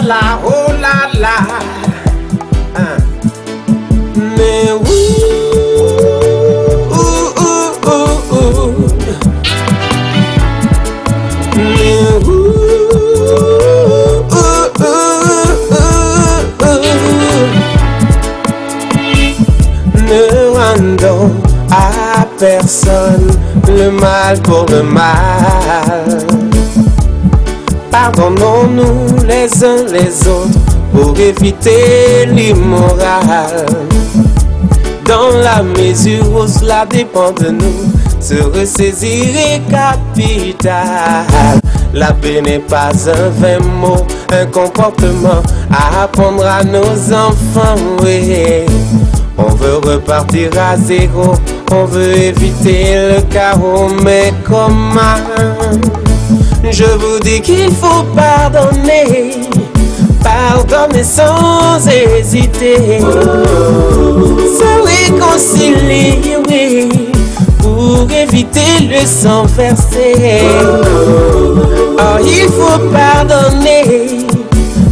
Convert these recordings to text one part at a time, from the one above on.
la, oh la la. Mais oui. Ne rendons à personne le mal pour le mal. Pardonnons-nous les uns les autres pour éviter l'immoral. Dans la mesure où cela dépend de nous, se ressaisir est capital. La paix n'est pas un vain mot, un comportement à apprendre à nos enfants, oui. On veut repartir à zéro, on veut éviter le chaos, mais comment? Je vous dis qu'il faut pardonner, pardonner sans hésiter, se réconcilier, oui, pour éviter le sang versé. Oh, il faut pardonner,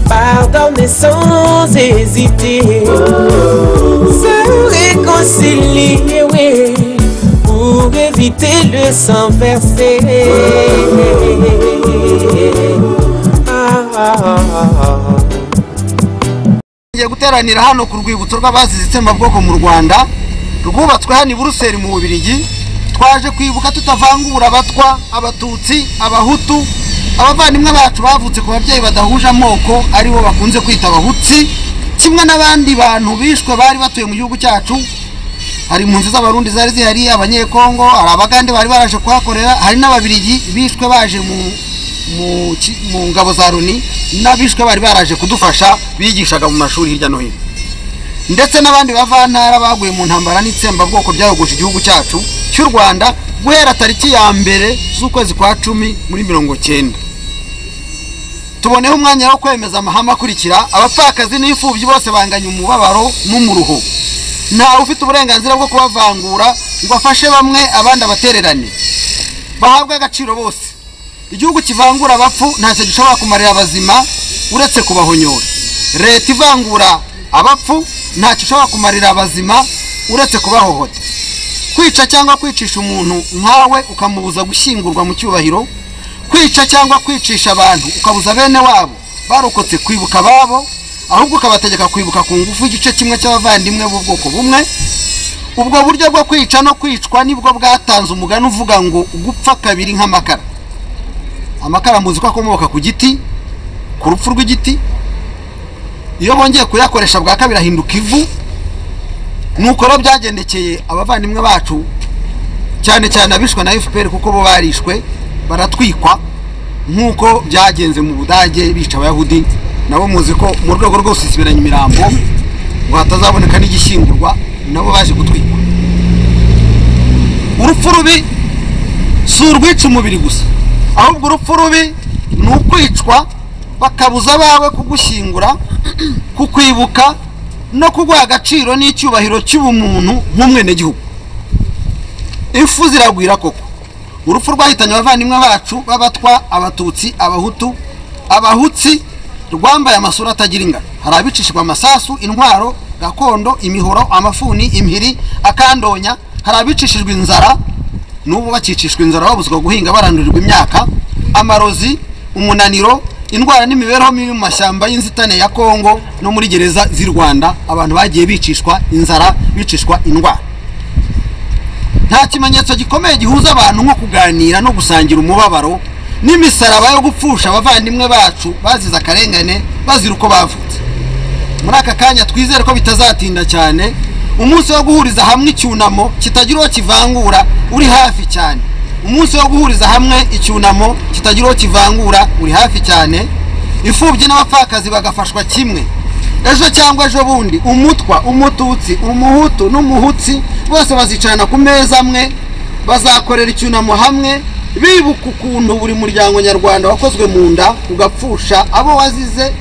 pardonner sans hésiter, se réconcilier, oui, pour éviter le sang versé. Ngiye guteranira hano ku rwibutso rw'abazize itsembabwoko mu Rwanda rwubatswe hano i Buruseli mu Bubiligi. Twaje kwibuka tutavangura abatwa, abatutsi, abahutu, abavandimwe bacu bavutse ku babyeyi badahuje amoko aribo bakunze kwita abahutsi, kimwe n'abandi bantu bishwe bari batuye mu gihugu cyacu. Hari impunzi z'abarundi zari zihari, abanyekongo, hari abagande bari baraje kuhakorera, hari n'ababirigi bishwe baje mu ngabo za Loni, n'abishwe bari baraje kudufasha bigishaga mu mashuri hirya no hino, ndetse n'abandi bavantara baguye mu ntambara n'itsembabwoko byayogoje igihugu cyacu cy'u Rwanda guhera tariki ya mbere z'ukwezi kwa 10 muri 1990. Tuboneho umwanya wo kwemeza amahame akurikira: abapfakazi n'imfubyi bose banganya umubabaro n'umuruho, nta ufite uburenganzira bwo kubavangura ngo afashe bamwe abandi abatererane, bahabwa agaciro bose. Igihugu kivangura abapfu ntacyo gishobora kumarira abazima uretse kubahonyora. Leta ivangura abapfu ntacyo ishobora kumarira abazima uretse kubahohota. Kwica cyangwa kwicisha umuntu nkawe ukamubuza gushyingurwa mu cyubahiro, kwica cyangwa kwicisha abantu ukabuza bene wabo barokotse kwibuka babo, ahubwo ukabategeka kwibuka ku ngufu igice kimwe cy'abavandimwe b'ubwoko bumwe. Ubwo buryo bwo kwica no kwicwa nibwo bwatanze umugani uvuga ngo gupfa kabiri nk'amakara. Amakara muzi ko akomoka ku giti, ku rupfu rw'igiti. Iyo bongeye kuyakoresha bwa kabiri ahinduka ivu. Nuko rero byagendekeye abavandimwe bacu, cyane cyane abishwe na FPR, kuko bo barishwe baratwikwa, nkuko byagenze mu Budage bica abayahudi. Nabo muzi ko mu rwego rwose isibiranye imirambo ngo hatazaboneka n'igishyingurwa, nabo baje gutwikwa. Urupfu rubi si urwica umubiri gusa, ahubwo urupfu rubi ni ukwicwa bakabuza abawe kugushyingura, kukwibuka no kuguha agaciro n'icyubahiro cy'ubumuntu nk'umwenegihugu. Impfu ziragwira koko. Urupfu rwahitanye abavandimwe bacu b'abatwa, abatutsi, abahutu, abahutsi rwambaye amasura atagira ingano. Hari abicishwa amasasu, intwaro gakondo, imihoro, amafuni, impiri, akandonya. Hari abicishijwe inzara, n'ubu bakicishwa inzara babuzwa guhinga barandurirwa imyaka, amarozi, umunaniro, indwara n'imibereho mibi mu mashyamba y'inzitane ya Kongo no muri gereza z'i Rwanda. Abantu bagiye bicishwa inzara, bicishwa indwara. Nta kimenyetso gikomeye gihuza abantu nko kuganira no gusangira umubabaro n'imisaraba yo gupfusha abavandimwe bacu baziza akarengane bazira uko bavutse. Muri aka kanya twizere ko bitazatinda cyane, umunsi wo guhuriza hamwe icyunamo kitagira uwo kivangura uri hafi cyane. Umunsi wo guhuriza hamwe icyunamo kitagira uwo kivangura uri hafi cyane. Imfubyi n'abapfakazi bagafashwa kimwe. Ejo cyangwa ejo bundi umutwa, umututsi, umuhutu n'umuhutsi bose bazicarana ku meza amwe, bazakorera icyunamo hamwe, bibuka ukuntu buri muryango nyarwanda wakozwe mu nda ugapfusha abo wazize,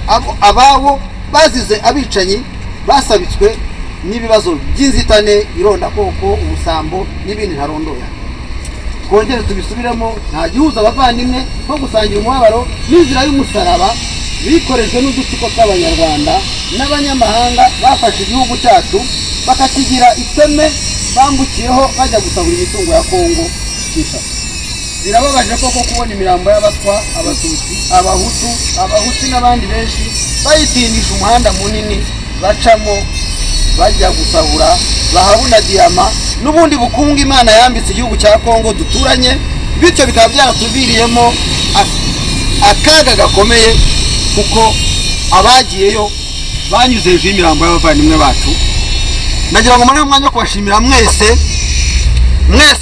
ababo bazize abicanyi basabitswe n'ibibazo by'inzitane, irondakoko, ubusambo n'ibindi ntarondoya. Twongere tubisubiremo, nta gihuza abavandimwe nko gusangira umubabaro n'inzira y'umusaraba bikorejwe n'udutsiko tw'abanyarwanda n'abanyamahanga bafashe igihugu cyacu bakakigira iteme bambukiyeho bajya gusahura imitungo ya Kongo Kinshasa. Birababaje koko kubona imirambo y'abatwa, abatutsi, abahutu n'abandi benshi bayitindisha umuhanda munini bacamo bajya gusahura bahabuna diyama n'ubundi bukungu Imana yambitse igihugu cya Kongo duturanye, bityo bikaba byaratuviriyemo akaga gakomeye kuko abagiyeyo banyuze hejuru y'imirambo y'abavandimwe bacu. Nagira ngo muri uyu mwanya wo kubashimira mwese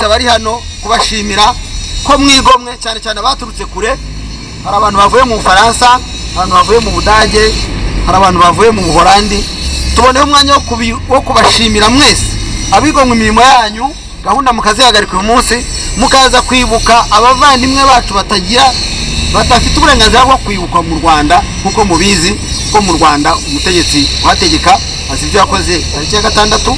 bari hano, kubashimira ko mwigomwe cyane cyane baturutse kure. Hari abantu bavuye mu Faransa, abantu bavuye mu Budage, hari abantu bavuye mu Buholandi. Tuboneho umwanya wo kubashimira mwese abigomwe imirimo yanyu, gahunda mukazihagarika uyu munsi, mukaza kwibuka abavandimwe bacu batafite uburenganzira bwo kwibuka mu Rwanda. Kuko mubizi ko mu Rwanda umutegetsi wategeka azi ibyo yakoze tariki ya 6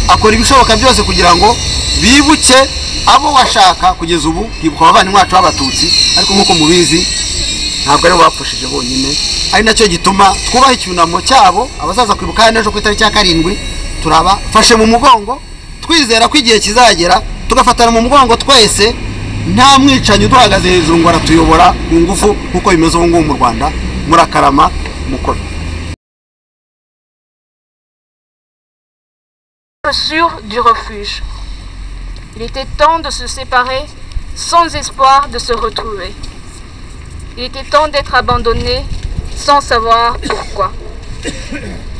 akora ibishoboka byose kugira ngo bibuke abo washaka kugeza ubu kwibuka abavandimwe bacu b'abatutsi, ariko nkuko mubizi ntabwo ari bapfushije bonyine. Ari nacyo gituma twubaha icyunamo cyabo abazaza kwibuka n'ejo ku itariki ya 7 turabafashe mu mugongo, twizera ko igihe kizagera tugafatana mu mugongo twese, nta mwicanyi duhagaze hejuru ngo aratuyobora ku ngufu kuko bimeze ubu ngubu mu Rwanda. Murakarama mukora. Sûr du refuge. Il était temps de se séparer sans espoir de se retrouver. Il était temps d'être abandonné sans savoir pourquoi.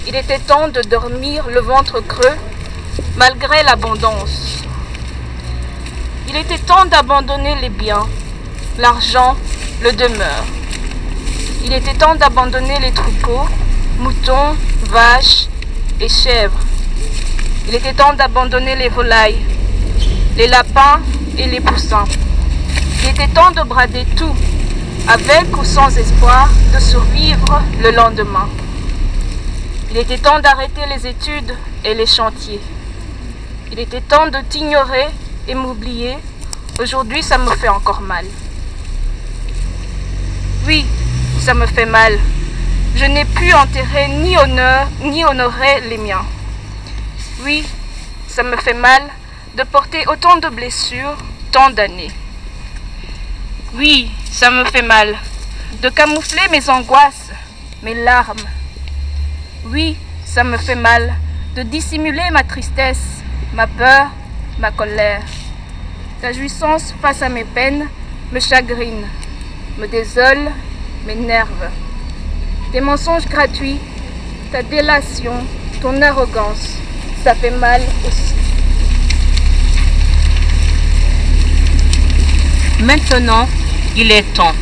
Il était temps de dormir le ventre creux malgré l'abondance. Il était temps d'abandonner les biens, l'argent, le demeure. Il était temps d'abandonner les troupeaux, moutons, vaches et chèvres. Il était temps d'abandonner les volailles, les lapins et les poussins. Il était temps de brader tout, avec ou sans espoir de survivre le lendemain. Il était temps d'arrêter les études et les chantiers. Il était temps de t'ignorer et m'oublier. Aujourd'hui, ça me fait encore mal. Oui, ça me fait mal. Je n'ai pu enterrer ni honorer les miens. Oui, ça me fait mal de porter autant de blessures, tant d'années. Oui, ça me fait mal de camoufler mes angoisses, mes larmes. Oui, ça me fait mal de dissimuler ma tristesse, ma peur, ma colère. Ta jouissance face à mes peines me chagrine, me désole, m'énerve. Tes mensonges gratuits, ta délation, ton arrogance, ça fait mal aussi. Maintenant, il est temps.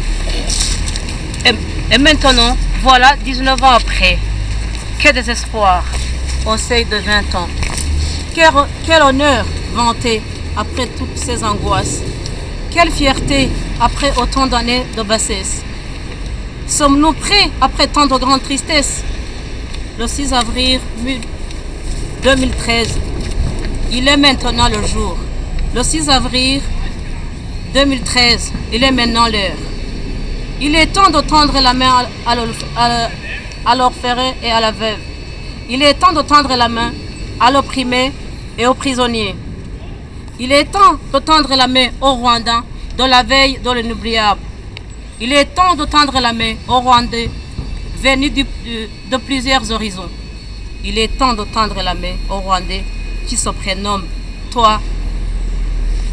Et maintenant, voilà 19 ans après. Quel désespoir au seuil de 20 ans. Quel honneur vanté après toutes ces angoisses. Quelle fierté après autant d'années de bassesse. Sommes-nous prêts après tant de grandes tristesses? Le 6 avril 2013, il est maintenant le jour. Le 6 avril 2013, il est maintenant l'heure. Il est temps de tendre la main à l'orphelin et à la veuve. Il est temps de tendre la main à l'opprimé et aux prisonniers. Il est temps de tendre la main aux Rwandais de la veille de l'inoubliable. Il est temps de tendre la main aux Rwandais venus de plusieurs horizons. Il est temps de tendre la main aux Rwandais qui se prénomment toi,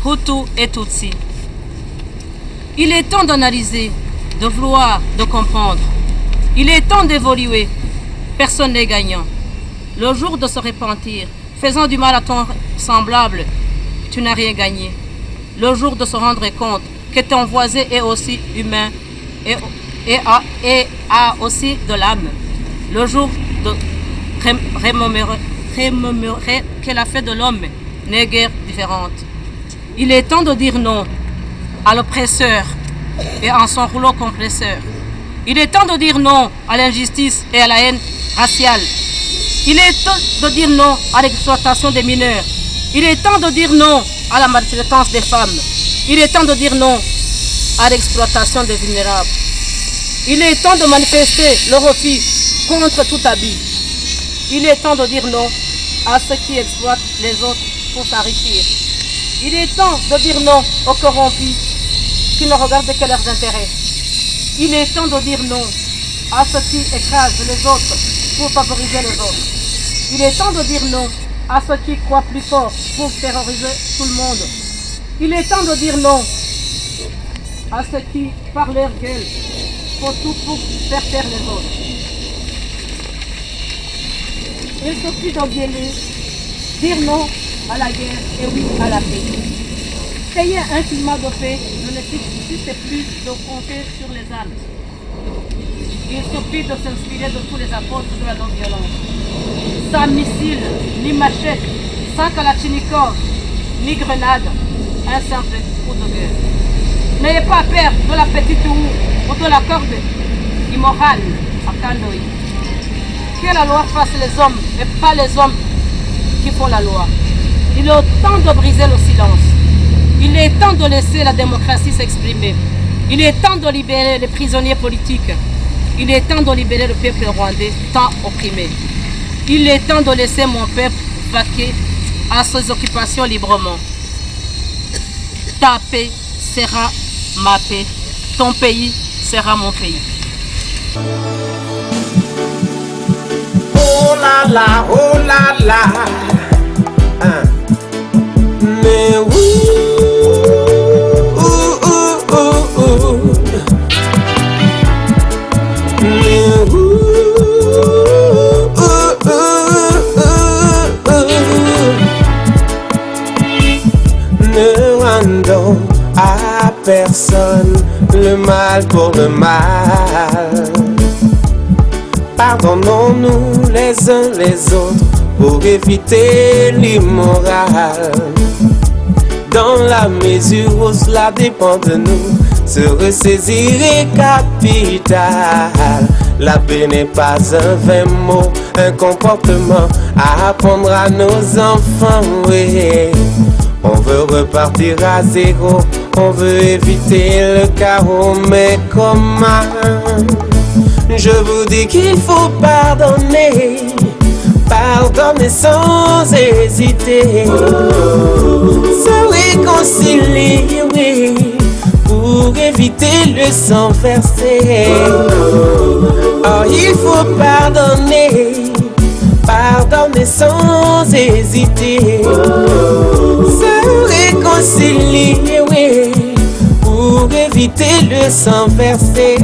Hutu et Tutsi. Il est temps d'analyser, de vouloir, de comprendre. Il est temps d'évoluer. Personne n'est gagnant. Le jour de se repentir, faisant du mal à ton semblable, tu n'as rien gagné. Le jour de se rendre compte que ton voisin est aussi humain et a aussi de l'âme. Le jour de remémorer que la fête de l'homme n'est guère différente. Il est temps de dire non à l'oppresseur et à son rouleau compresseur. Il est temps de dire non à l'injustice et à la haine raciale. Il est temps de dire non à l'exploitation des mineurs. Il est temps de dire non à la maltraitance des femmes. Il est temps de dire non à l'exploitation des vulnérables. Il est temps de manifester le refus contre tout abus. Il est temps de dire non à ceux qui exploitent les autres pour s'enrichir. Il est temps de dire non aux corrompus qui ne regardent que leurs intérêts. Il est temps de dire non à ceux qui écrasent les autres pour favoriser les autres. Il est temps de dire non à ceux qui croient plus fort pour terroriser tout le monde. Il est temps de dire non à ceux qui, par leur gueule, font tout pour faire taire les autres. Il suffit de dire non à la guerre et oui à la paix. Créer un climat de paix ne nécessite plus de compter sur les armes. Il suffit de s'inspirer de tous les apôtres de la non-violence. Sans missile, ni machette, sans kalachnikov, ni grenade, un simple coup de gueule. N'ayez pas peur de la petite roue ou de la corde immorale à Kandoï. Que la loi fasse les hommes et pas les hommes qui font la loi. Il est temps de briser le silence. Il est temps de laisser la démocratie s'exprimer. Il est temps de libérer les prisonniers politiques. Il est temps de libérer le peuple rwandais tant opprimé. Il est temps de laisser mon peuple vaquer à ses occupations librement. Ta paix sera ma paix. Ton pays sera mon pays. Oh la la, oh la la. Mais oui. Ne rendons à personne le mal pour le mal. Pardonnons-nous les uns les autres pour éviter l'immoral. Dans la mesure où cela dépend de nous, se ressaisir est capital. La paix n'est pas un vain mot, un comportement à apprendre à nos enfants, oui. On veut repartir à zéro, on veut éviter le chaos, mais comment? Je vous dis qu'il faut pardonner, pardonner sans hésiter, se réconcilier, oui, pour éviter le sang versé. Oh, il faut pardonner, pardonner sans hésiter, se réconcilier, oui, pour éviter le sang versé.